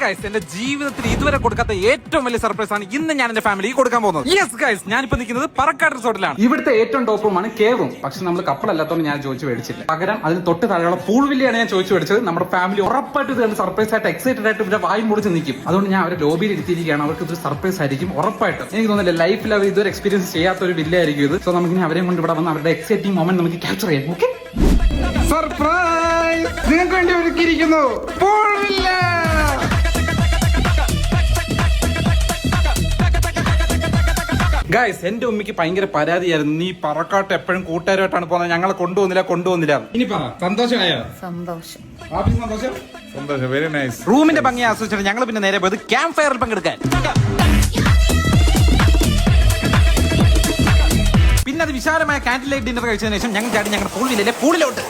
Guys, എന്റെ ജീവിതത്തിൽ ഇതുവരെ കൊടുക്കാത്ത ഏറ്റവും വലിയ സർപ്രൈസ് ആണ് ഇന്ന് ഞാൻ എന്റെ ഫാമിലിക്ക് കൊടുക്കാൻ പോകുന്നത്. യെസ് ഗൈസ്, ഞാനിപ്പോ നിൽക്കുന്നത് പറക്കാട് റിസോർട്ടിലാണ്. ഇവിടുത്തെ ഏറ്റവും ടോപ്പ് റൂമാണ് കേവ് റൂം. പക്ഷെ നമ്മൾ കപ്പിൾ അല്ലാത്തതുകൊണ്ട് ഞാൻ ചോദിച്ചു മേടിച്ചില്ല. പകരം അതിന് തൊട്ട് താഴെയുള്ള പൂൾ വില്ലയാണ് ഞാൻ ചോദിച്ചു മേടിച്ചത്. നമ്മുടെ ഫാമിലി ഉറപ്പായിട്ട് ഇത് സർപ്രൈസ് ആയിട്ട് എക്സൈറ്റഡ് ആയിട്ട് ഇവരെ വായി മുടിച്ച് നിൽക്കും. അതുകൊണ്ട് ഞാൻ അവരെ ലോബിയിൽ ഇരുത്തിയിരിക്കുകയാണ്. അവർക്ക് ഇതൊരു സർപ്രൈസ് ആയിരിക്കും ഉറപ്പായിട്ടും. എനിക്ക് തോന്നുന്നില്ല ലൈഫിൽ അവർ ഇതൊരു എക്സ്പീരിയൻസ് ചെയ്യാത്ത ഒരു വില്ലയായിരിക്കും ഇത്. സോ നമുക്കിനി അവരെയും കൊണ്ട് ഇവിടെ വന്ന് അവരുടെ എക്സൈറ്റിംഗ് മൊമെന്റ് നമുക്ക് ക്യാപ്ചർ ചെയ്യാം. ഓക്കെ, സർപ്രൈസ് നിങ്ങൾക്ക് വേണ്ടി ഒരുക്കിയിരിക്കുന്നു പൂൾ വില്ല. ഗൈസ്, എന്റെ ഉമ്മയ്ക്ക് ഭയങ്കര പരാതിയായിരുന്നു, നീ പറക്കാട്ട് എപ്പോഴും കൂട്ടുകാരുമായിട്ടാണ് പോകുന്നത്, ഞങ്ങളെ കൊണ്ടുവന്നില്ല. ഇനി പറ, സന്തോഷമായോ? സന്തോഷം. സന്തോഷം, വെരി നൈസ്. റൂമിന്റെ ഭംഗി ആസ്വദിച്ചിട്ട് ഞങ്ങൾ പിന്നെ നേരെ പോയത് ക്യാമ്പ് ഫയറിൽ പങ്കെടുക്കാൻ. പിന്നെ അത് വിശാലമായ കാൻഡിൽ ലൈറ്റ് ഡിന്നർ കഴിച്ചതിന് ശേഷം ഞങ്ങൾ ചാടി ഞങ്ങളുടെ പൂളിലെ പൂളിലോട്ട്.